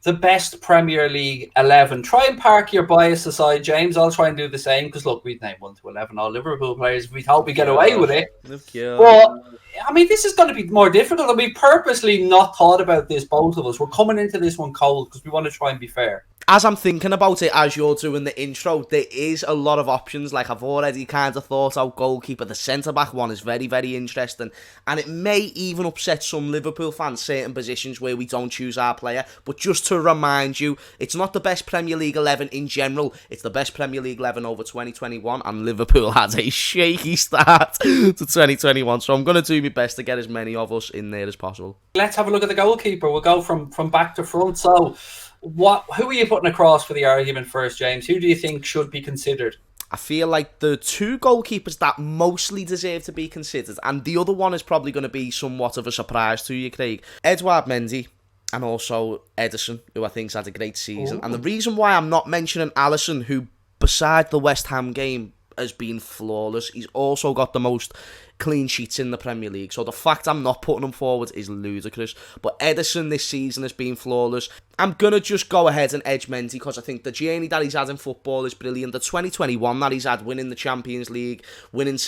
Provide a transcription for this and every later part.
the best Premier League 11. Try and park your bias aside, James. I'll try and do the same because, look, we'd name 1 to 11 all Liverpool players. We'd hope we get away with it. But, I mean, this is going to be more difficult. And we purposely not thought about this, both of us. We're coming into this one cold because we want to try and be fair. As I'm thinking about it, as you're doing the intro, there is a lot of options. Like, I've already kind of thought out goalkeeper. The centre-back one is very, very interesting. And it may even upset some Liverpool fans, certain positions where we don't choose our player. But just to remind you, it's not the best Premier League 11 in general. It's the best Premier League 11 over 2021. And Liverpool has a shaky start to 2021. So I'm going to do my best to get as many of us in there as possible. Let's have a look at the goalkeeper. We'll go from back to front. So, who are you putting across for the argument first, James? Who do you think should be considered? I feel like the 2 goalkeepers that mostly deserve to be considered, and the other one is probably going to be somewhat of a surprise to you, Craig, Edouard Mendy and also Ederson, who I think's had a great season. Ooh. And the reason why I'm not mentioning Alisson, who beside the West Ham game has been flawless, he's also got the most clean sheets in the Premier League. So the fact I'm not putting him forward is ludicrous. But Ederson this season has been flawless. I'm going to just go ahead and edge Mendy because I think the journey that he's had in football is brilliant. The 2021 that he's had, winning the Champions League, winning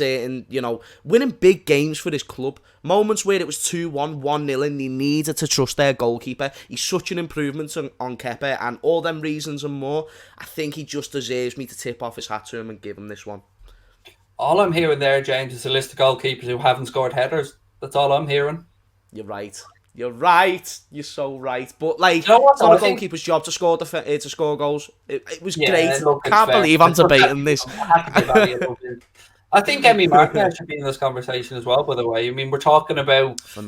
winning big games for his club. Moments where it was 2-1, 1-0 and he needed to trust their goalkeeper. He's such an improvement on Kepa and all them reasons and more. I think he just deserves me to tip off his hat to him and give him this one. All I'm hearing there, James, is a list of goalkeepers who haven't scored headers. That's all I'm hearing. You're right. You're so right. But, like, it's not a goalkeeper's job to score goals. It was great. Can't believe I'm debating this. I think Emi Martinez should be in this conversation as well, by the way. I mean, we're talking about... He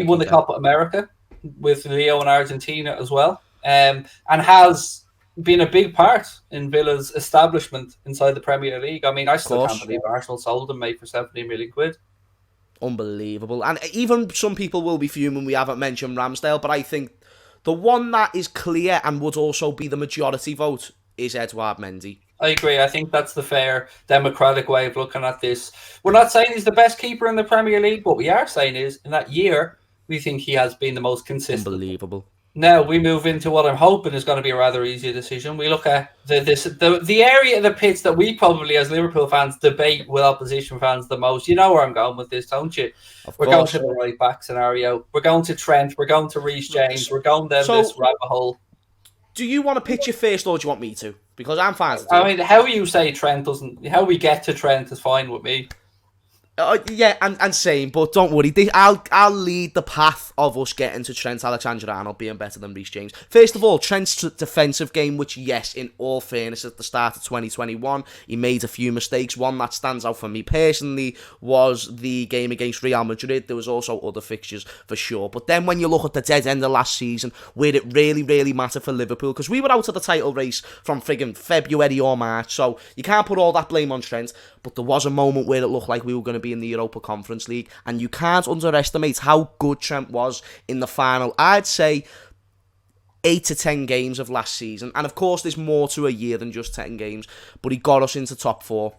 won the Copa America with Leo in Argentina as well. And has been a big part in Villa's establishment inside the Premier League. I mean, I still can't believe Arsenal sold him, mate, for 70 million quid. Unbelievable. And even some people will be fuming we haven't mentioned Ramsdale, but I think the one that is clear and would also be the majority vote is Edouard Mendy. I agree. I think that's the fair democratic way of looking at this. We're not saying he's the best keeper in the Premier League. What we are saying is, in that year, we think he has been the most consistent. Unbelievable. Now we move into what I'm hoping is going to be a rather easy decision. We look at the area of the pitch that we probably, as Liverpool fans, debate with opposition fans the most. You know where I'm going with this, don't you? We're going to the right back scenario. We're going to Trent. We're going to Reece James. We're going down this rabbit hole. Do you want to pitch it first, or do you want me to? Because I'm fine. I mean, how you say Trent doesn't, how we get to Trent is fine with me. Yeah, and same, but don't worry. I'll lead the path of us getting to Trent Alexander-Arnold being better than Reece James. First of all, Trent's defensive game, which, yes, in all fairness, at the start of 2021, he made a few mistakes. One that stands out for me personally was the game against Real Madrid. There was also other fixtures for sure. But then when you look at the dead end of last season, where it really, really mattered for Liverpool, because we were out of the title race from friggin' February or March, so you can't put all that blame on Trent. But there was a moment where it looked like we were going to be in the Europa Conference League, and you can't underestimate how good Trent was in the final, I'd say, 8 to 10 games of last season. And of course, there's more to a year than just 10 games, but he got us into top 4.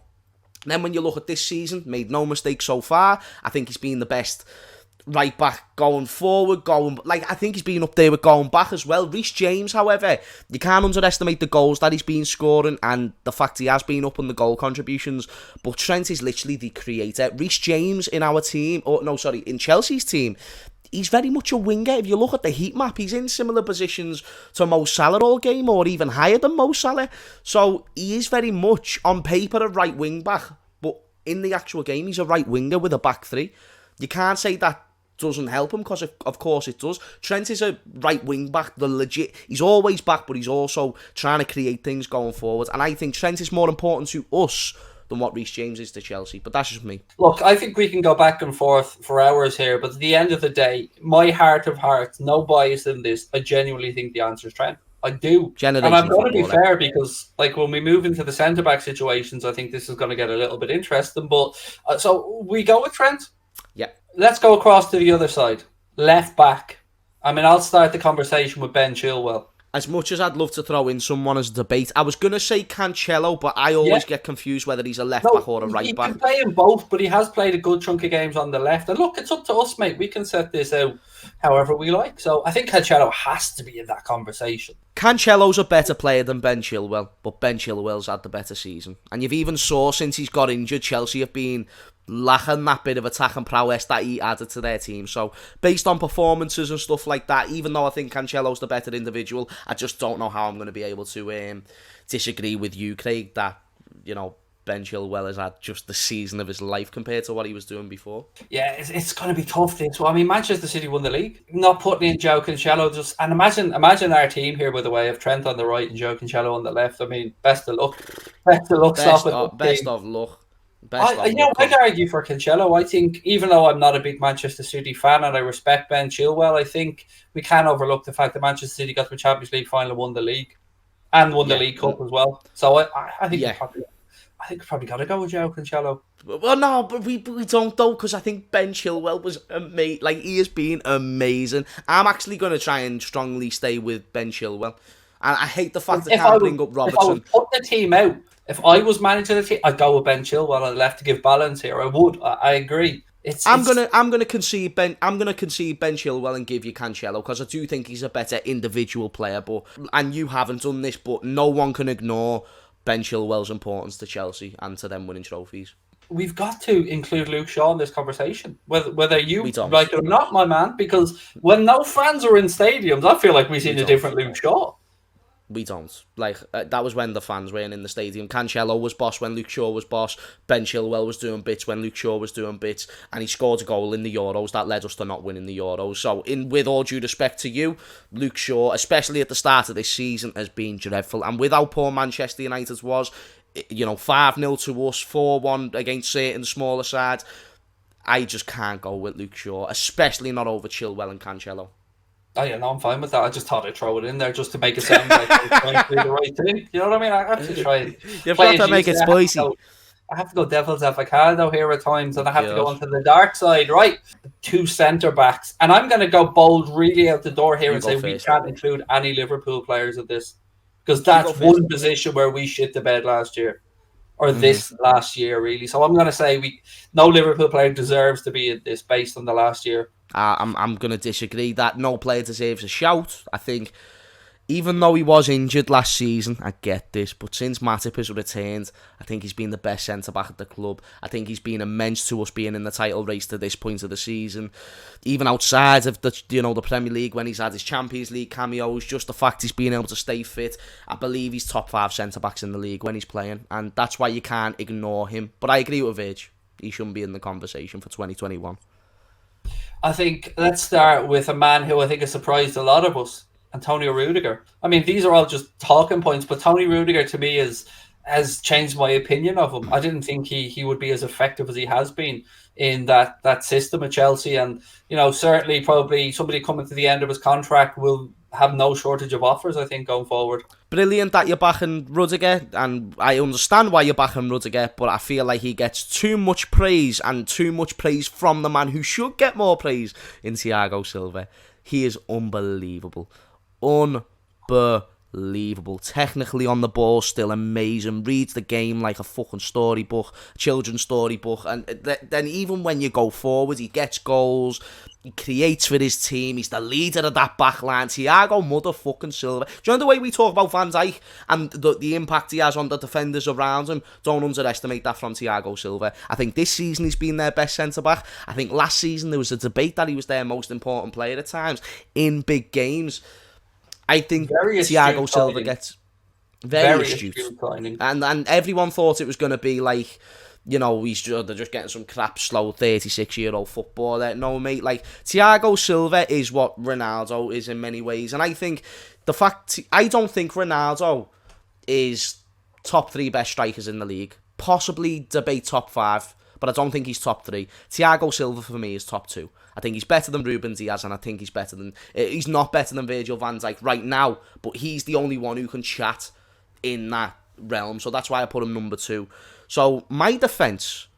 And then when you look at this season, made no mistakes so far. I think he's been the best right back going forward, I think he's been up there with going back as well. Reece James, however, you can't underestimate the goals that he's been scoring and the fact he has been up on the goal contributions, but Trent is literally the creator. Reece James in in Chelsea's team, he's very much a winger. If you look at the heat map, he's in similar positions to Mo Salah all game, or even higher than Mo Salah, so he is very much on paper a right wing back, but in the actual game he's a right winger with a back three. You can't say that doesn't help him, because of course it does. Trent is a right wing back, he's always back, but he's also trying to create things going forward, and I think Trent is more important to us than what Reece James is to Chelsea, but that's just me. Look, I think we can go back and forth for hours here, but at the end of the day, my heart of hearts, no bias in this, I genuinely think the answer is Trent. I do. And I'm going to be fair, because when we move into the centre-back situations, I think this is going to get a little bit interesting, but so we go with Trent? Yeah. Let's go across to the other side. Left back. I mean, I'll start the conversation with Ben Chilwell. as much as I'd love to throw in someone as a debate, I was going to say Cancelo, but I always get confused whether he's a left back or a right back. He can play in both, but he has played a good chunk of games on the left. And look, it's up to us, mate. We can set this out however we like. So I think Cancelo has to be in that conversation. Cancelo's a better player than Ben Chilwell, but Ben Chilwell's had the better season. And you've even saw since he's got injured, Chelsea have been lacking that bit of attacking prowess that he added to their team. So based on performances and stuff like that, even though I think Cancelo's the better individual, I just don't know how I'm going to be able to disagree with you, Craig, that, you know, Ben Chilwell has had just the season of his life compared to what he was doing before. Yeah, it's going to be tough this. Well, I mean, Manchester City won the league. Not putting in Joe Cancelo, and imagine our team here, by the way, of Trent on the right and Joe Cancelo on the left. I mean, best of luck. Best of luck. Best of luck. I'd argue for Cancelo. I think, even though I'm not a big Manchester City fan and I respect Ben Chilwell, I think we can't overlook the fact that Manchester City got to the Champions League final and won the league. And won the League Cup as well. So I think we probably got to go with Joe Cancelo. Well, no, but we don't, though, because I think Ben Chilwell was amazing. Like, he has been amazing. I'm actually going to try and strongly stay with Ben Chilwell. And I hate the fact that I can't bring up Robertson. If I would put the team out, if I was managing the team, I'd go with Ben Chilwell on the left to give balance here. I would. I agree. I'm gonna concede Ben Chilwell and give you Cancelo because I do think he's a better individual player. And you haven't done this, but no one can ignore Ben Chilwell's importance to Chelsea and to them winning trophies. We've got to include Luke Shaw in this conversation, whether you like it or not, my man. Because when no fans are in stadiums, I feel like we've seen a different Luke Shaw. We don't. Like, that was when the fans weren't in the stadium. Cancelo was boss when Luke Shaw was boss. Ben Chilwell was doing bits when Luke Shaw was doing bits. And he scored a goal in the Euros that led us to not winning the Euros. So, with all due respect to you, Luke Shaw, especially at the start of this season, has been dreadful. And with how poor Manchester United was, 5-0 to us, 4-1 against certain smaller sides, I just can't go with Luke Shaw, especially not over Chilwell and Cancelo. Oh yeah, no, I'm fine with that. I just thought I'd throw it in there just to make it sound like I'm trying to do the right thing. You know what I mean? I have to try. You've got to make it spicy. I have to go devil's avocado here at times, and I have to go onto the dark side, right? 2 centre backs, and I'm going to go bold really out the door here and say we can't include any Liverpool players in this because that's one position where we shit the bed last year, or this last year really. So I'm going to say no Liverpool player deserves to be in this based on the last year. I'm going to disagree that no player deserves a shout. I think even though he was injured last season, I get this, but since Matip has returned, I think he's been the best centre-back at the club. I think he's been immense to us being in the title race to this point of the season. Even outside of the Premier League, when he's had his Champions League cameos, just the fact he's been able to stay fit, I believe he's top 5 centre-backs in the league when he's playing, and that's why you can't ignore him. But I agree with Virg. He shouldn't be in the conversation for 2021. I think let's start with a man who I think has surprised a lot of us, Antonio Rudiger. I mean, these are all just talking points, but Tony Rudiger to me has changed my opinion of him. I didn't think he would be as effective as he has been in that system at Chelsea. And, certainly probably somebody coming to the end of his contract will have no shortage of offers, I think, going forward. Brilliant that you're backing Rudiger, and I understand why you're backing Rudiger, but I feel like he gets too much praise, and too much praise from the man who should get more praise in Thiago Silva. He is unbelievable. Unbelievable. Technically on the ball, still amazing. Reads the game like a fucking storybook, children's storybook. And then even when you go forward, he gets goals. He creates for his team. He's the leader of that back line. Thiago motherfucking Silva. Do you know the way we talk about Van Dijk and the impact he has on the defenders around him? Don't underestimate that from Thiago Silva. I think this season he's been their best centre-back. I think last season there was a debate that he was their most important player at times in big games. I think Thiago Silva gets very astute. And everyone thought it was going to be like, they're just getting some crap, slow 36-year-old footballer. No, mate, like, Thiago Silva is what Ronaldo is in many ways. And I think I don't think Ronaldo is top 3 best strikers in the league. Possibly debate top 5, but I don't think he's top 3. Thiago Silva for me is top 2. I think he's better than Ruben Diaz, and I think he's not better than Virgil van Dijk right now, but he's the only one who can chat in that realm. So that's why I put him number 2. So my defence,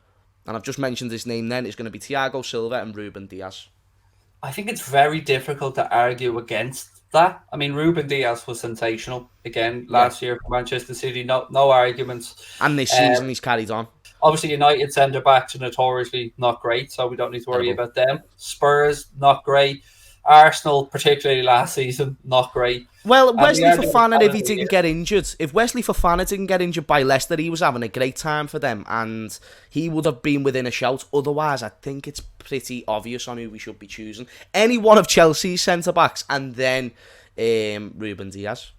and I've just mentioned his name then, is going to be Thiago Silva and Ruben Diaz. I think it's very difficult to argue against that. I mean, Ruben Dias was sensational again last year for Manchester City. No arguments. And this season he's carried on. Obviously, United centre backs are notoriously not great, so we don't need to worry about them. Spurs, not great. Arsenal, particularly last season, not great. Well, Wesley Fofana, if he didn't get injured, if Wesley Fofana didn't get injured by Leicester, he was having a great time for them, and he would have been within a shout. Otherwise, I think it's pretty obvious on who we should be choosing. Any one of Chelsea's centre-backs, and then Ruben Dias.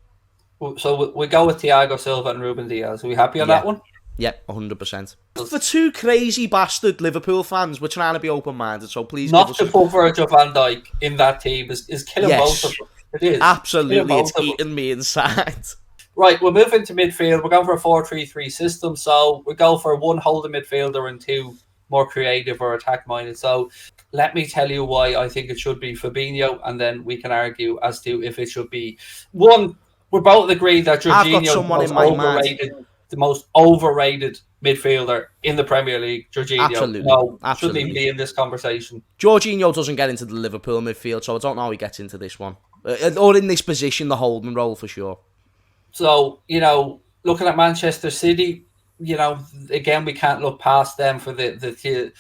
So we go with Thiago Silva and Ruben Dias. Are we happy on that one? Yeah, 100%. For two crazy bastard Liverpool fans, we're trying to be open-minded, so please... Not to put Virgil van Dijk in that team is killing both of them. It is. Absolutely, it's eating me inside. Right, we'll move into midfield. We're going for a 4-3-3 system, so we go for one holding midfielder and two more creative or attack-minded. So let me tell you why I think it should be Fabinho, and then we can argue as to if it should be one. We're both agreed that Jorginho is the most overrated midfielder in the Premier League. Jorginho, shouldn't even be in this conversation. Jorginho doesn't get into the Liverpool midfield, so I don't know how he gets into this one. Or in this position, the holding role for sure. So, looking at Manchester City, again, we can't look past them for the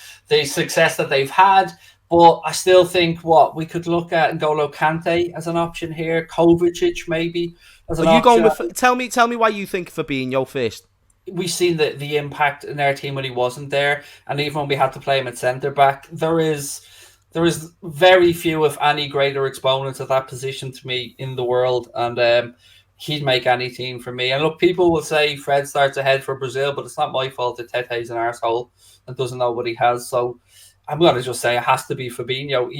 success that they've had. But I still think we could look at N'Golo Kante as an option here. Kovacic maybe as an option. Going with? Tell me why you think Fabinho first. We've seen the impact in their team when he wasn't there, and even when we had to play him at centre back, there is very few, if any, greater exponents of that position to me in the world, and he'd make any team for me. And look, people will say Fred starts ahead for Brazil, but it's not my fault that Tete's an arsehole and doesn't know what he has. So I'm going to just say it has to be Fabinho,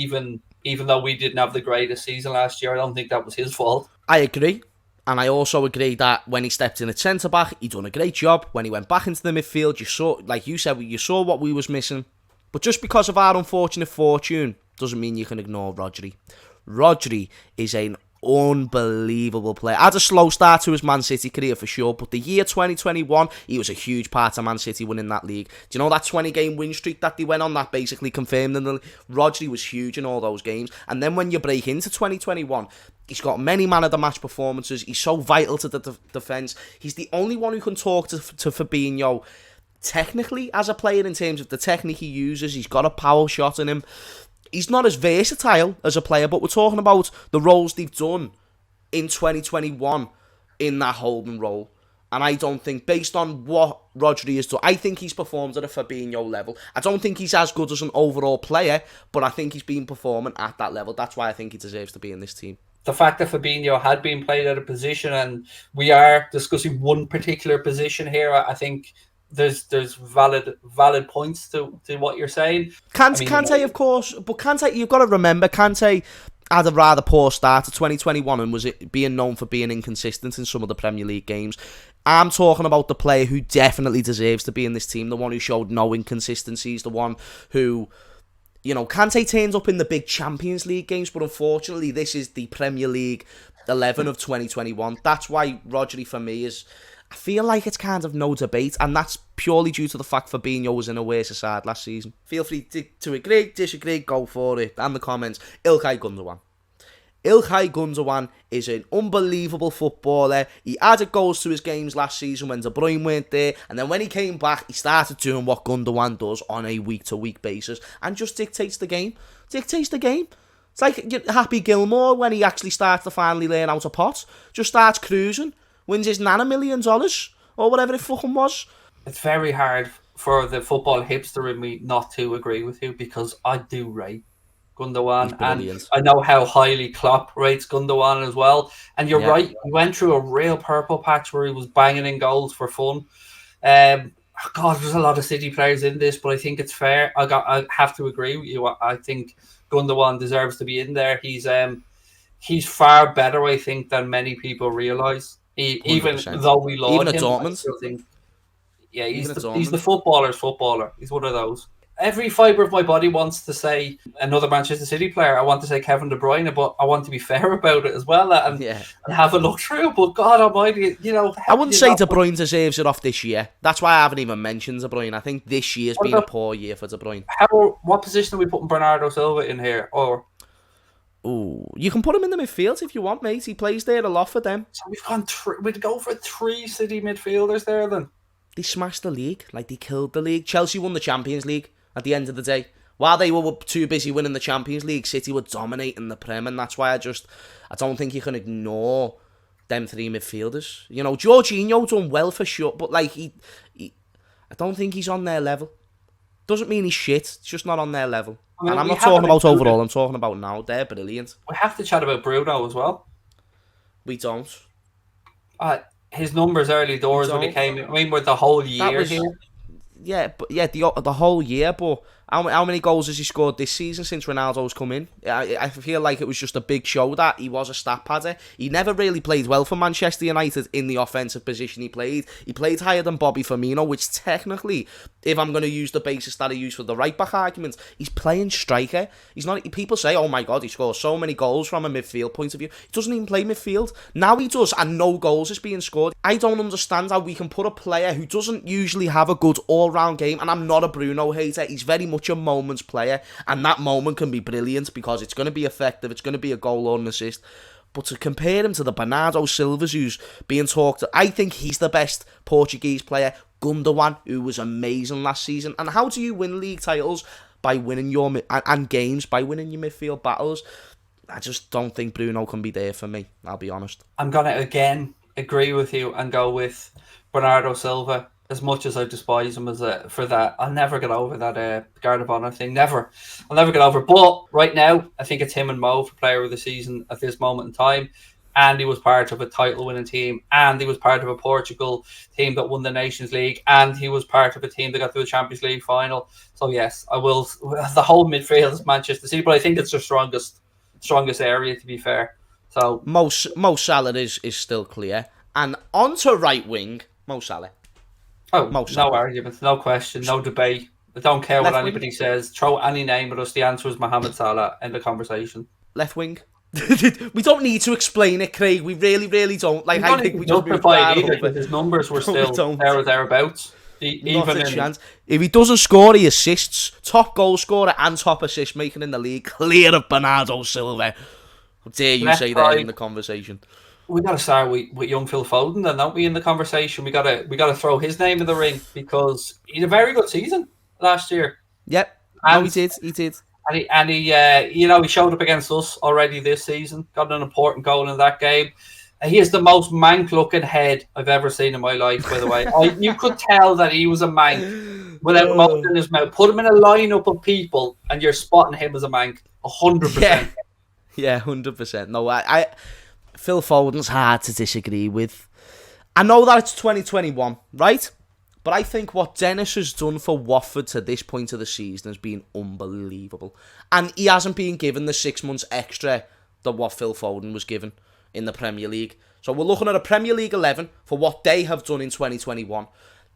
even though we didn't have the greatest season last year. I don't think that was his fault. I agree. And I also agree that when he stepped in at centre-back, he done a great job. When he went back into the midfield, you saw, like you said, you saw what we was missing. But just because of our unfortunate fortune, doesn't mean you can ignore Rodri. Rodri is an unbelievable player. Had a slow start to his Man City career for sure, but the year 2021, he was a huge part of Man City winning that league. Do you know that 20-game win streak that they went on that basically confirmed in the league? Rodri was huge in all those games. And then when you break into 2021, he's got many man-of-the-match performances. He's so vital to the defence. He's the only one who can talk to Fabinho technically as a player in terms of the technique he uses. He's got a power shot in him. He's not as versatile as a player, but we're talking about the roles they've done in 2021 in that holding role. And I don't think, based on what Rodri has done, I think he's performed at a Fabinho level. I don't think he's as good as an overall player, but I think he's been performing at that level. That's why I think he deserves to be in this team. The fact that Fabinho had been played at a position, and we are discussing one particular position here, I think there's valid points to what you're saying. Kante, of course, but Kante, you've got to remember, Kante had a rather poor start to 2021 and was being known for being inconsistent in some of the Premier League games. I'm talking about the player who definitely deserves to be in this team, the one who showed no inconsistencies, the one who, Kante turns up in the big Champions League games, but unfortunately this is the Premier League 11 of 2021. That's why Rodri for me is, I feel like it's kind of no debate, and that's purely due to the fact Fabinho was in a worse side last season. Feel free to agree, disagree, go for it, and the comments. İlkay Gundogan. İlkay Gundogan is an unbelievable footballer. He added goals to his games last season when De Bruyne weren't there, and then when he came back, he started doing what Gundogan does on a week-to-week basis, and just dictates the game. It's like Happy Gilmore when he actually starts to finally learn how to pot. Just starts cruising. Wins his nana $1 million, or whatever it fucking was. It's very hard for the football hipster in me not to agree with you, because I do rate Gundogan, and I know how highly Klopp rates Gundogan as well. And you're right, he went through a real purple patch where he was banging in goals for fun. God, there's a lot of City players in this, but I think it's fair. I have to agree with you. I think Gundogan deserves to be in there. He's far better, I think, than many people realise. Even though we laud him, Dortmund. I still think, he's the footballer's footballer. He's one of those. Every fibre of my body wants to say another Manchester City player. I want to say Kevin De Bruyne, but I want to be fair about it as well and have a look through. But God Almighty, I wouldn't say De Bruyne deserves it off this year. That's why I haven't even mentioned De Bruyne. I think this year's been a poor year for De Bruyne. What position are we putting Bernardo Silva in here? Or Oh, you can put him in the midfield if you want, mate. He plays there a lot for them. So we'd go for 3 City midfielders there then. They smashed the league. Like, they killed the league. Chelsea won the Champions League at the end of the day. While they were too busy winning the Champions League, City were dominating the Prem, and that's why I don't think you can ignore them 3 midfielders. You know, Jorginho done well for sure, but like I don't think he's on their level. Doesn't mean he's shit. It's just not on their level. I mean, and I'm not talking about overall. I'm talking about now. They're brilliant. We have to chat about Bruno as well. We don't. His numbers early doors when he came. I mean, with the whole year here. Yeah, but the whole year. But how many goals has he scored this season since Ronaldo's come in? I feel like it was just a big show that he was a stat padder. He never really played well for Manchester United in the offensive position he played. He played higher than Bobby Firmino, which technically, if I'm going to use the basis that I use for the right back argument, he's playing striker. He's not. People say, "Oh my God, he scores so many goals from a midfield point of view." He doesn't even play midfield. Now he does, and no goals is being scored. I don't understand how we can put a player who doesn't usually have a good all-round game, and I'm not a Bruno hater. He's very much a moments player, and that moment can be brilliant because it's going to be effective. It's going to be a goal or an assist. But to compare him to the Bernardo Silvas who's being talked, I think he's the best Portuguese player. Gundogan, who was amazing last season. And how do you win league titles? By winning and games by winning your midfield battles. I just don't think Bruno can be there for me, I'll be honest. I'm going to again agree with you and go with Bernardo Silva. As much as I despise him for that, I'll never get over that Guard of Honor thing. Never. I'll never get over it. But right now, I think it's him and Mo for player of the season at this moment in time. And he was part of a title-winning team. And he was part of a Portugal team that won the Nations League. And he was part of a team that got to the Champions League final. So yes, I will. The whole midfield is Manchester City, but I think it's their strongest area, to be fair. So Mo Salah is still clear. And on to right wing, Mo Salah. Oh, no argument, no question, no debate. I don't care what anybody says. Throw any name at us. The answer is Mohamed Salah. End of conversation. Left wing. We don't need to explain it, Craig. We really, really don't. Like, I think we just moved that over. His numbers were still there or thereabouts. Not a chance. If he doesn't score, he assists. Top goal scorer and top assist making in the league. Clear of Bernardo Silva. How dare you say that in the conversation? We got to start with young Phil Foden, then, don't we? In the conversation, we got to throw his name in the ring because he had a very good season last year. Yep, he did. And he showed up against us already this season. Got an important goal in that game. He is the most mank-looking head I've ever seen in my life. By the way, you could tell that he was a mank without mouth in his mouth. Put him in a lineup of people, and you're spotting him as a mank 100%. Yeah, 100%. No, I Phil Foden's hard to disagree with. I know that it's 2021, right? But I think what Dennis has done for Watford to this point of the season has been unbelievable. And he hasn't been given the 6 months extra that what Phil Foden was given in the Premier League. So we're looking at a Premier League 11 for what they have done in 2021.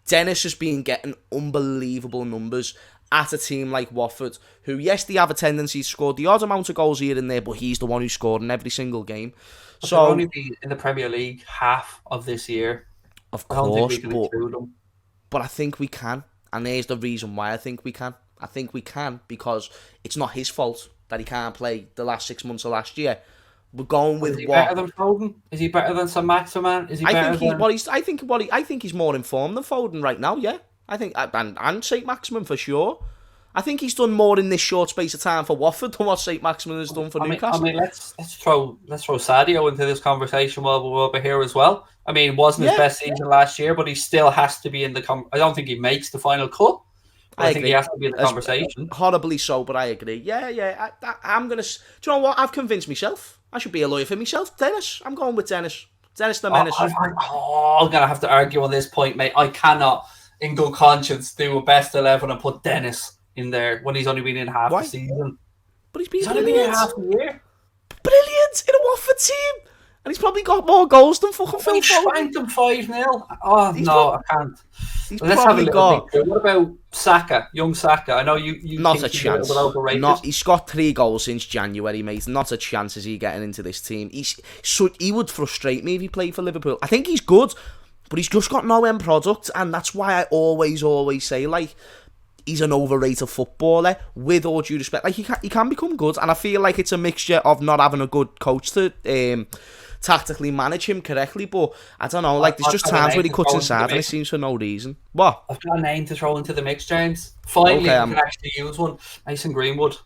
Dennis has been getting unbelievable numbers at a team like Watford, who, yes, they have a tendency to score the odd amount of goals here and there, but he's the one who scored in every single game. But so they'll only be in the Premier League half of this year. Of course, but I think we can. And there's the reason why I think we can. I think we can because it's not his fault that he can't play the last 6 months of last year. We're going with what? Better than Foden? Is he better than Saint-Maximin? Is he better I think he's more informed than Foden right now, yeah. I think and Saint-Maximin for sure. I think he's done more in this short space of time for Watford than what Saint-Maximin has done for Newcastle. Let's throw Sadio into this conversation while we're over here as well. I mean, it wasn't his best season last year, but he still has to be in the I don't think he makes the final cut. I think he has to be in the conversation. Horribly so, but I agree. Yeah. I'm going to... Do you know what? I've convinced myself. I should be a lawyer for myself. Dennis. I'm going with Dennis. Dennis the Menace. I'm going to have to argue on this point, mate. I cannot, in good conscience, do a best 11 and put Dennis in there when he's only been in half the season. But he's only been in half the year. Brilliant in a Watford team. And he's probably got more goals than fucking Phil Foden. He spanked him 5-0. Oh, no, I can't. Let's have a look. What about Saka, young Saka? I know you not a chance. He's got 3 goals since January, mate. Not a chance is he getting into this team. He would frustrate me if he played for Liverpool. I think he's good, but he's just got no end product, and that's why I always say, like, he's an overrated footballer, with all due respect. Like, he can become good, and I feel like it's a mixture of not having a good coach to tactically manage him correctly, but I don't know, like, there's just times where he cuts inside and it seems for no reason. What? I've got a name to throw into the mix, James. Finally, we can actually use one. Mason Greenwood.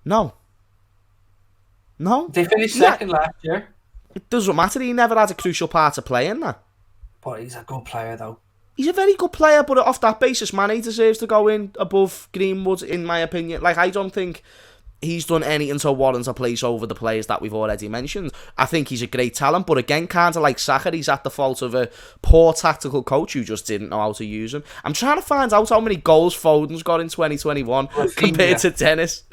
No. They finished second last year. It doesn't matter, he never had a crucial part to play in that. But he's a good player, though. He's a very good player, but off that basis, man, he deserves to go in above Greenwood, in my opinion. Like, I don't think he's done anything to warrant a place over the players that we've already mentioned. I think he's a great talent, but again, kind of like Saka, he's at the fault of a poor tactical coach who just didn't know how to use him. I'm trying to find out how many goals Foden's got in 2021 compared to Dennis.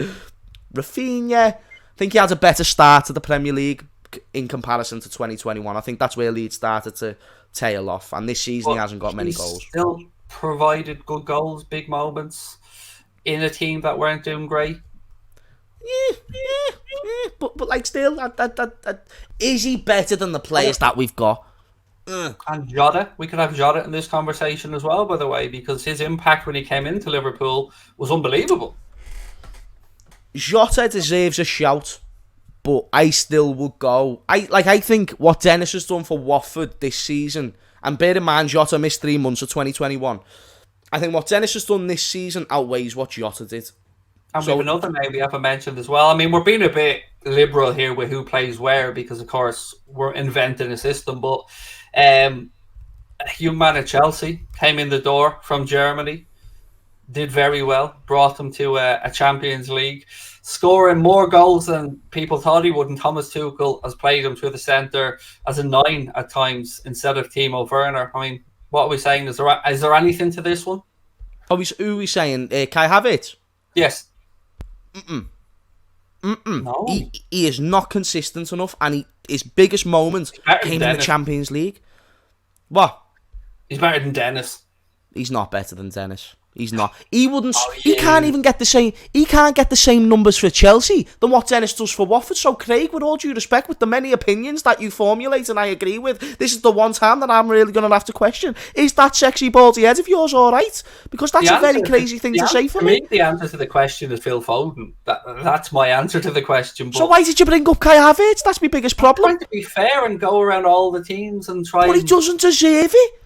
Rafinha, I think he had a better start to the Premier League in comparison to 2021. I think that's where Leeds started to tail off, and this season he hasn't got many goals. Still provided good goals, big moments in a team that weren't doing great. Yeah. But like, still, is he better than the players that we've got? And Jota, we could have Jota in this conversation as well, by the way, because his impact when he came into Liverpool was unbelievable. Jota deserves a shout, but I still would go. I think what Dennis has done for Watford this season, and bear in mind Jota missed 3 months of 2021. I think what Dennis has done this season outweighs what Jota did. And we have another name we haven't mentioned as well. I mean, we're being a bit liberal here with who plays where because, of course, we're inventing a system. But a young man at Chelsea came in the door from Germany, did very well, brought them to a Champions League, scoring more goals than people thought he would. And Thomas Tuchel has played him through the centre as a 9 at times instead of Timo Werner. I mean, what are we saying? Is there anything to this one? Who are we saying? Kai Havertz? Yes. No. He is not consistent enough, and his biggest moment came in the Champions League. What? He's better than Dennis. He's not better than Dennis. He's not. He wouldn't. He can't even get the same. He can't get the same numbers for Chelsea than what Dennis does for Watford. So, Craig, with all due respect, with the many opinions that you formulate, and I agree with, this is the one time that I'm really going to have to question: is that sexy baldy head of yours all right? Because that's a very crazy thing to say for me. The answer to the question is Phil Foden. That's my answer to the question. But so why did you bring up Kai Havertz? That's my biggest problem. I'm trying to be fair and go around all the teams and try. But he doesn't deserve it.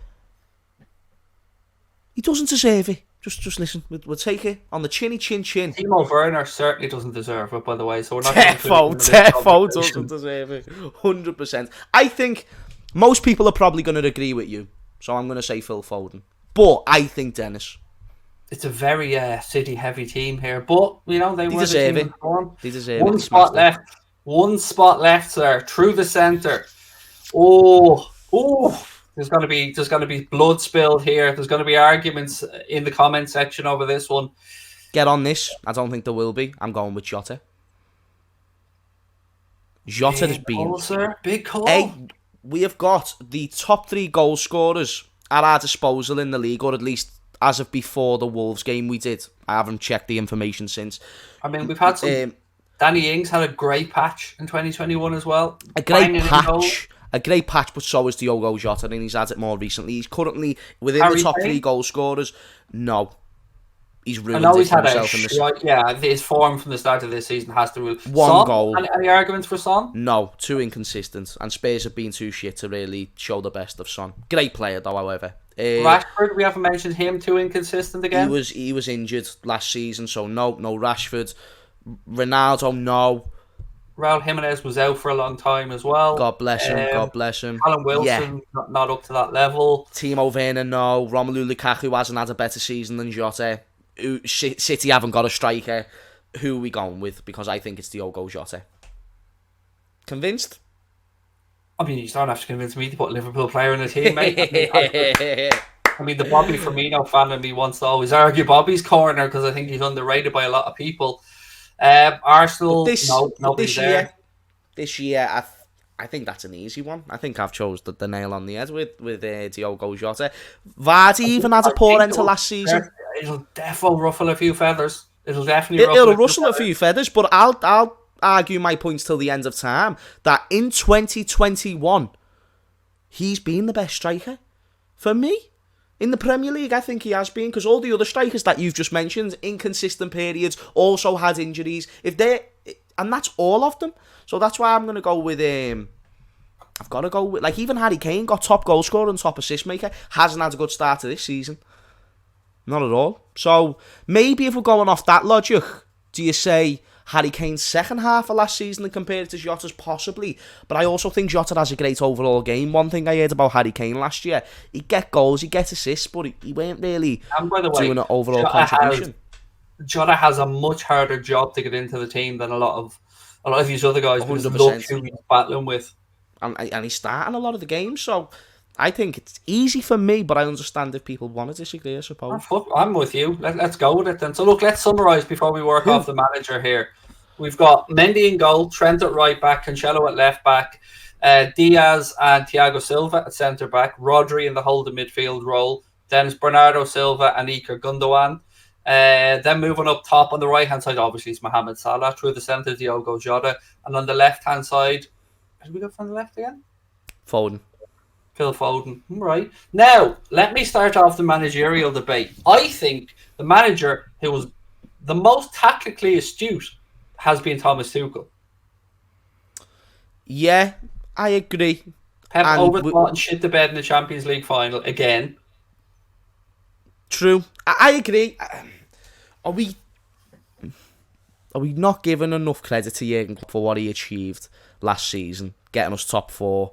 He doesn't deserve it. Just listen. We'll take it on the chinny chin. Timo Werner certainly doesn't deserve it, by the way. So we're not. Defo doesn't deserve it. 100%. I think most people are probably going to agree with you. So I'm going to say Phil Foden. But I think Dennis. It's a very City-heavy team here, but you know they deserve it. They deserve it. One spot left, sir. Through the centre. Oh. There's going to be blood spilled here. There's going to be arguments in the comment section over this one. Get on this. I don't think there will be. I'm going with Jota. Jota has been... sir. Big call. We have got the top 3 goal scorers at our disposal in the league, or at least as of before the Wolves game we did. I haven't checked the information since. I mean, we've had some... Danny Ings had a great patch in 2021 as well. A great patch, but so is Diogo Jota, and he's had it more recently. He's currently within the top 3 goal scorers. No. He's ruined it for himself in this. Yeah, his form from the start of this season has to rule. One goal. Any arguments for Son? No, too inconsistent, and Spurs have been too shit to really show the best of Son. Great player, though, however. Rashford, we haven't mentioned him, too inconsistent again? He was injured last season, so no Rashford. Ronaldo, no. Raul Jimenez was out for a long time as well. God bless him. Callum Wilson, not up to that level. Timo Werner, no. Romelu Lukaku hasn't had a better season than Jota. City haven't got a striker. Who are we going with? Because I think it's Diogo Jota. Convinced? I mean, you don't have to convince me to put a Liverpool player in the team, mate. I mean, the Bobby Firmino fan in me wants to always argue Bobby's corner because I think he's underrated by a lot of people. Arsenal, nobody's there. This year, I think that's an easy one. I think I've chose the nail on the head with Diogo Jota. Vardy even had a poor end to last season. It'll definitely ruffle a few feathers. It'll rustle a few feathers, but I'll argue my points till the end of time that in 2021, he's been the best striker for me. In the Premier League, I think he has been, because all the other strikers that you've just mentioned, inconsistent periods, also had injuries. And that's all of them. So that's why I'm going to go with I've got to go with, like, even Harry Kane got top goal scorer and top assist maker, hasn't had a good start to this season. Not at all. So maybe if we're going off that logic, do you say Harry Kane's second half of last season and compare it to Jota's? Possibly. But I also think Jota has a great overall game. One thing I heard about Harry Kane last year, he'd get goals, he'd get assists, but he weren't really doing an overall contribution. Jota has a much harder job to get into the team than a lot of these other guys, because look who he's battling with. And he's starting a lot of the games, so I think it's easy for me, but I understand if people want to disagree, I suppose. I'm with you. Let's go with it then. So look, let's summarise before we work off the manager here. We've got Mendy in goal, Trent at right back, Cancelo at left back, Diaz and Thiago Silva at centre back, Rodri in the Houlden midfield role, then it's Bernardo Silva and Iker Gundogan. Then moving up top on the right hand side, obviously it's Mohamed Salah. Through the centre, Diogo Jota, and on the left hand side, did we go from the left again? Foden. Phil Foden. Right. Now, let me start off the managerial debate. I think the manager who was the most tactically astute has been Thomas Tuchel. Yeah, I agree. Pep overthought and shit the bed in the Champions League final again. True. I agree. Are we not giving enough credit to Jurgen Klopp for what he achieved last season, getting us top 4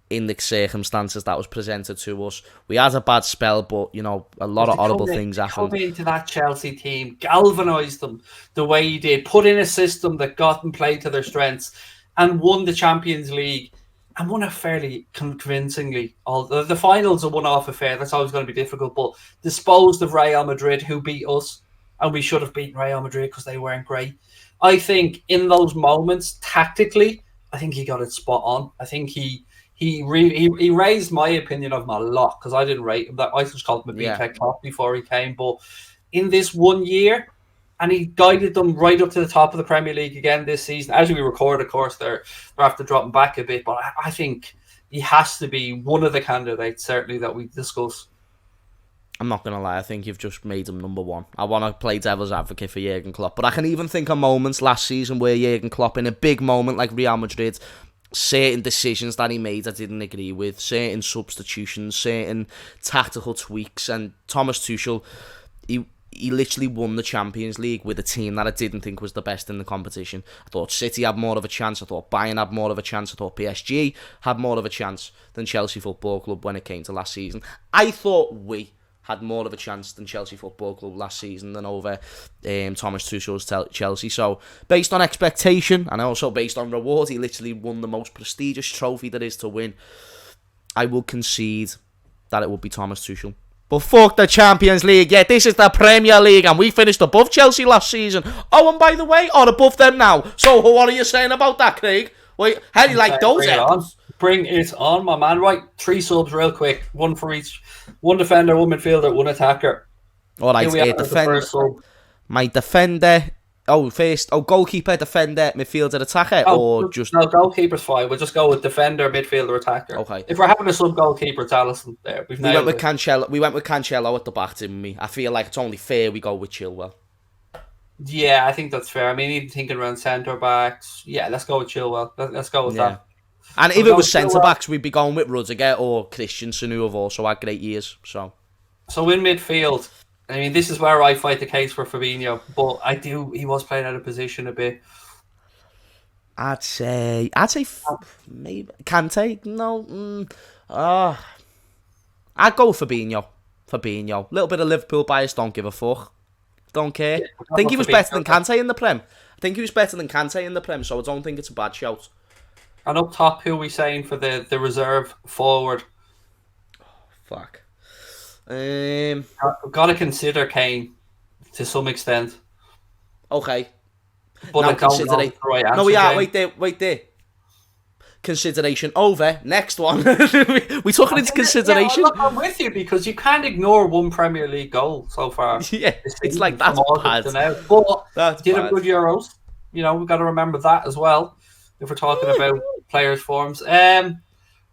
in the circumstances that was presented to us? We had a bad spell, but, you know, a lot of horrible things happened. Come into that Chelsea team, galvanised them the way he did, put in a system that got them played to their strengths, and won the Champions League, and won it fairly convincingly. The finals are one-off affair, that's always going to be difficult, but disposed of Real Madrid, who beat us, and we should have beaten Real Madrid because they weren't great. I think in those moments, tactically, I think he got it spot on. I think he raised my opinion of him a lot, because I didn't rate him. I just called him a BTEC Klopp before he came. But in this 1 year, and he guided them right up to the top of the Premier League again this season. As we record, of course, they're after dropping back a bit, but I think he has to be one of the candidates, certainly, that we discuss. I'm not going to lie, I think you've just made him number 1. I want to play devil's advocate for Jurgen Klopp, but I can even think of moments last season where Jurgen Klopp, in a big moment like Real Madrid, certain decisions that he made I didn't agree with, certain substitutions, certain tactical tweaks, and Thomas Tuchel, he literally won the Champions League with a team that I didn't think was the best in the competition. I thought City had more of a chance, I thought Bayern had more of a chance, I thought PSG had more of a chance than Chelsea Football Club when it came to last season. I thought we had more of a chance than Chelsea Football Club last season than over Thomas Tuchel's Chelsea. So, based on expectation and also based on reward, he literally won the most prestigious trophy there is to win. I will concede that it would be Thomas Tuchel. But fuck the Champions League. Yeah, this is the Premier League, and we finished above Chelsea last season. Oh, and by the way, or above them now. So, what are you saying about that, Craig? Wait, how do you like those apples? Bring it on, my man. Right, 3 subs real quick. 1 for each. 1 defender, 1 midfielder, 1 attacker. All right, my defender. Goalkeeper, defender, midfielder, attacker, No, goalkeeper's fine. We'll just go with defender, midfielder, attacker. Okay. If we're having a sub goalkeeper, it's Alisson there. We went with Cancelo at the back, didn't we? I feel like it's only fair we go with Chilwell. Yeah, I think that's fair. I mean, even thinking around centre backs, yeah, let's go with Chilwell. Let's go with that. And if it was centre-backs, we'd be going with Rudiger or Christensen, who have also had great years. So in midfield, I mean, this is where I fight the case for Fabinho, but he was playing out of position a bit. I'd say maybe Kante. No, I'd go Fabinho. A little bit of Liverpool bias. Don't give a fuck. Don't care. Yeah, I think he was better than Kante in the Prem. So I don't think it's a bad shout. And up top, who are we saying for the reserve forward? Oh, fuck. I've got to consider Kane to some extent. Okay. But now consider wait there. Consideration over. Next one. We took it into consideration. Yeah, I'm with you, because you can't ignore 1 Premier League goal so far. Yeah, it's like that's bad. But did a good Euros. You know, we've got to remember that as well if we're talking about players' forms.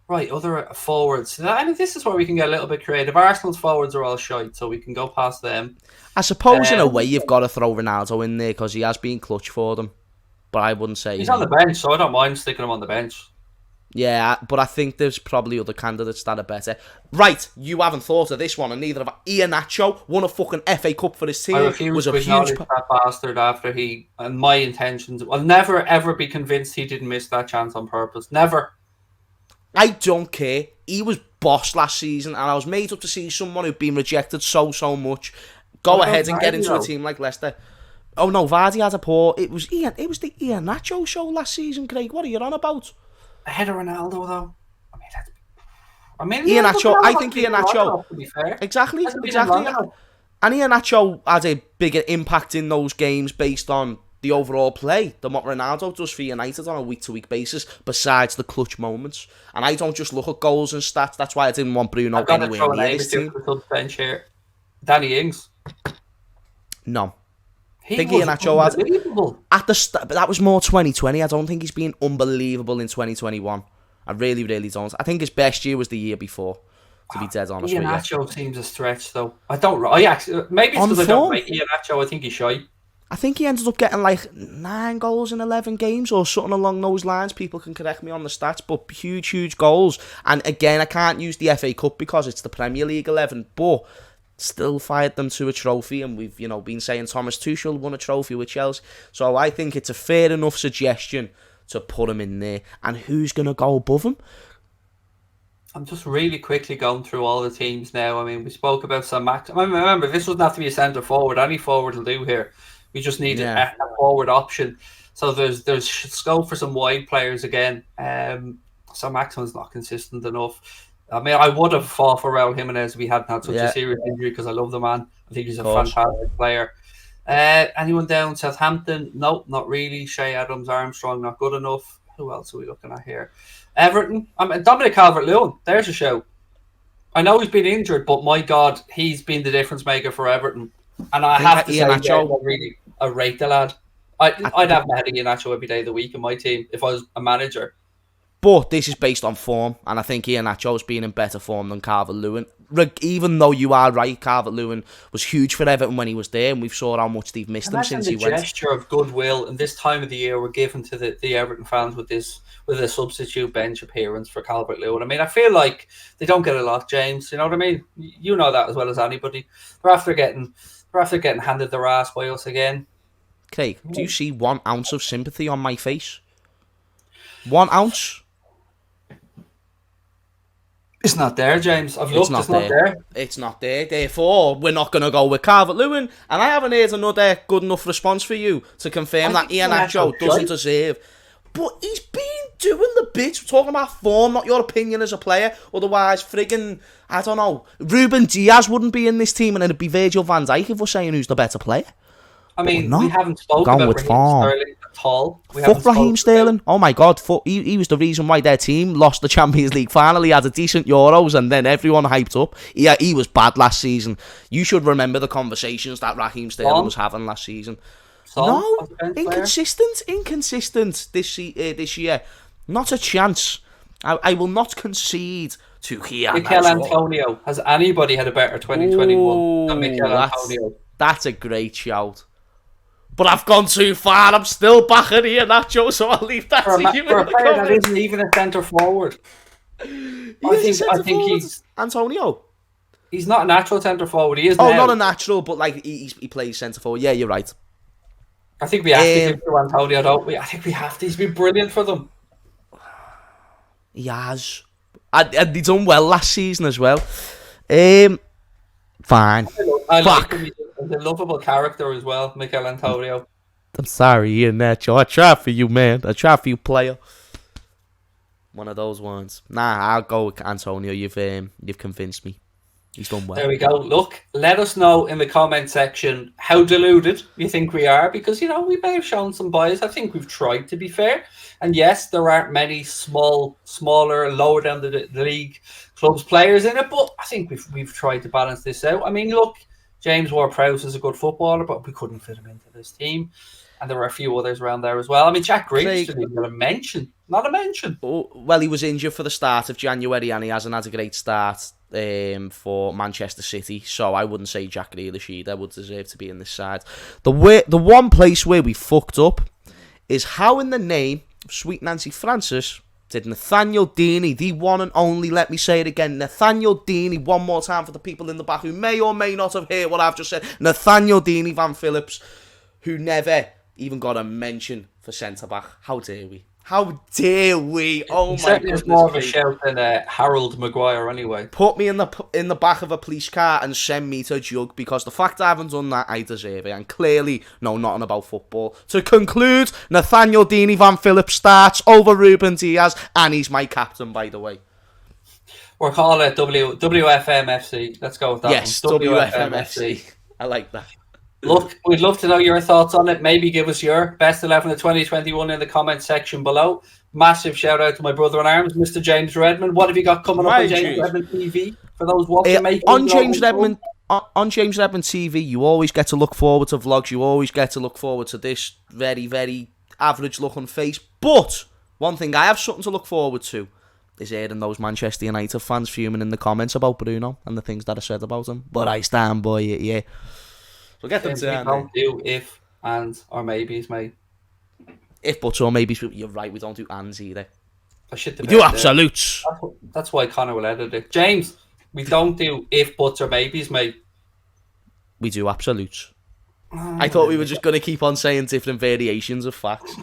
Right, other forwards. I mean, this is where we can get a little bit creative. Arsenal's forwards are all shite, so we can go past them. I suppose in a way you've got to throw Ronaldo in there because he has been clutch for them. But I wouldn't say... He's on the bench, so I don't mind sticking him on the bench. Yeah, but I think there's probably other candidates that are better. Right, you haven't thought of this one, and neither have I. Iheanacho won a fucking FA Cup for his team. I refuse to acknowledge that bastard after he... And my intentions... I'll never, ever be convinced he didn't miss that chance on purpose. Never. I don't care. He was boss last season, and I was made up to see someone who'd been rejected so much go ahead and get into a team like Leicester. Oh no, Vardy had a poor... It was the Iheanacho show last season, Craig. What are you on about? Ahead of Ronaldo, though. Iheanacho, I think Iheanacho... Exactly. And Iheanacho had a bigger impact in those games based on the overall play than what Ronaldo does for United on a week-to-week basis, besides the clutch moments. And I don't just look at goals and stats. That's why I didn't want Bruno anywhere near this team. Bench here. Danny Ings. No. I think Iheanacho had at the start, but that was more 2020. I don't think he's been unbelievable in 2021. I really, really don't. I think his best year was the year before. To be dead honest with you. Iheanacho seems a stretch, though. I actually maybe it's because I don't rate Iheanacho. I think he's shy. I think he ended up getting like 9 goals in 11 games or something along those lines. People can correct me on the stats, but huge goals. And again, I can't use the FA Cup because it's the Premier League 11, but still fired them to a trophy. And we've been saying Thomas Tuchel won a trophy with Chelsea, so I think it's a fair enough suggestion to put him in there. And who's going to go above him? I'm just really quickly going through all the teams now. I mean, we spoke about St. Max. I mean, remember, this doesn't have to be a centre forward. Any forward will do here. We just need a forward option. So there's scope for some wide players again. St. Maximin's not consistent enough. I mean, I would have fought for Raul Jimenez if we hadn't had such a serious injury because I love the man. I think he's a fantastic player. Anyone down Southampton? No, not really. Shea Adams-Armstrong, not good enough. Who else are we looking at here? Everton. Dominic Calvert-Lewin. There's a show. I know he's been injured, but my God, he's been the difference maker for Everton. And I have to say, I rate the lad. I'd have Iheanacho every day of the week in my team if I was a manager. But this is based on form, and I think Iheanacho's been in better form than Calvert-Lewin. Even though you are right, Calvert-Lewin was huge for Everton when he was there, and we've saw how much they've missed him since he went. The gesture of goodwill and this time of the year we're given to the Everton fans with a substitute bench appearance for Calvert-Lewin. I mean, I feel like they don't get a lot, James. You know what I mean? You know that as well as anybody. They're after getting handed their ass by us again. Craig, do you see 1 ounce of sympathy on my face? 1 ounce? It's not there, James. I've looked, it's not there. It's not there. Therefore, we're not going to go with Calvert-Lewin. And I haven't heard another good enough response for you to confirm that Iheanacho doesn't deserve. But he's been doing the bits. We're talking about form, not your opinion as a player. Otherwise, friggin', I don't know, Ruben Diaz wouldn't be in this team, and it'd be Virgil van Dijk if we're saying who's the better player. I mean, we haven't spoken about Raheem Sterling at all. Fuck Raheem Sterling. Oh my God, he was the reason why their team lost the Champions League final. He had a decent Euros, and then everyone hyped up. He was bad last season. You should remember the conversations that Raheem Sterling was having last season. No, inconsistent this year. Not a chance. I will not concede to Iheanacho. Mikel Antonio. Has anybody had a better 2021 than Mikel Antonio? That's a great shout. But I've gone too far. I'm still back at Iheanacho, so I'll leave that to you. For a player that isn't even a centre forward. I think he's Antonio. He's not a natural centre forward. He is. Oh, not a natural, but like he plays centre forward. Yeah, you're right. I think we have to give to Antonio, don't we? I think we have to. He's been brilliant for them. He has. And he done well last season as well. Fine. I like him. He's a lovable character as well, Mikel Antonio. I'm sorry, Iheanacho. I tried for you, man. I tried for you, player. One of those ones. Nah, I'll go with Antonio. You've convinced me. He's done well. There we go. Look, let us know in the comment section how deluded you think we are, because, we may have shown some bias. I think we've tried to be fair. And yes, there aren't many smaller, lower down the league clubs players in it, but I think we've tried to balance this out. I mean, look, James Ward-Prowse is a good footballer, but we couldn't fit him into this team. And there were a few others around there as well. I mean, Jack Grealish didn't even get a mention. Not a mention. Oh, well, he was injured for the start of January and he hasn't had a great start for Manchester City, so I wouldn't say Jack Grealish either would deserve to be in this side. The one place where we fucked up is how in the name of Sweet Nancy Francis did Nathaniel Deeney, the one and only, let me say it again, Nathaniel Deeney, one more time for the people in the back who may or may not have heard what I've just said, Nathaniel Deeney Van Phillips, who never even got a mention for centre-back. How dare we? How dare we? Oh my goodness. More of a shout than Harold Maguire anyway. Put me in the back of a police car and send me to a jug, because the fact I haven't done that, I deserve it. And clearly know nothing about football. To conclude, Nathaniel Deeney Van Phillips starts over Ruben Diaz, and he's my captain, by the way. We're calling it WFMFC. Let's go with that. Yes, WFMFC. I like that. Look, we'd love to know your thoughts on it. Maybe give us your best 11 of 2021 in the comment section below. Massive shout out to my brother in arms, Mr. James Redmond. What have you got coming up on James Redmond TV for those watching? On James Redmond TV, you always get to look forward to vlogs. You always get to look forward to this very, very average looking face. But one thing I have something to look forward to is hearing those Manchester United fans fuming in the comments about Bruno and the things that I said about him. But I stand by it, yeah. So get them to don't do if, and, or maybes, mate. If, buts, or maybes. You're right, we don't do ands either. We do absolutes. That's why Connor will edit it. James, we don't do if, buts, or maybes, mate. We do absolutes. I thought we were just going to keep on saying different variations of facts.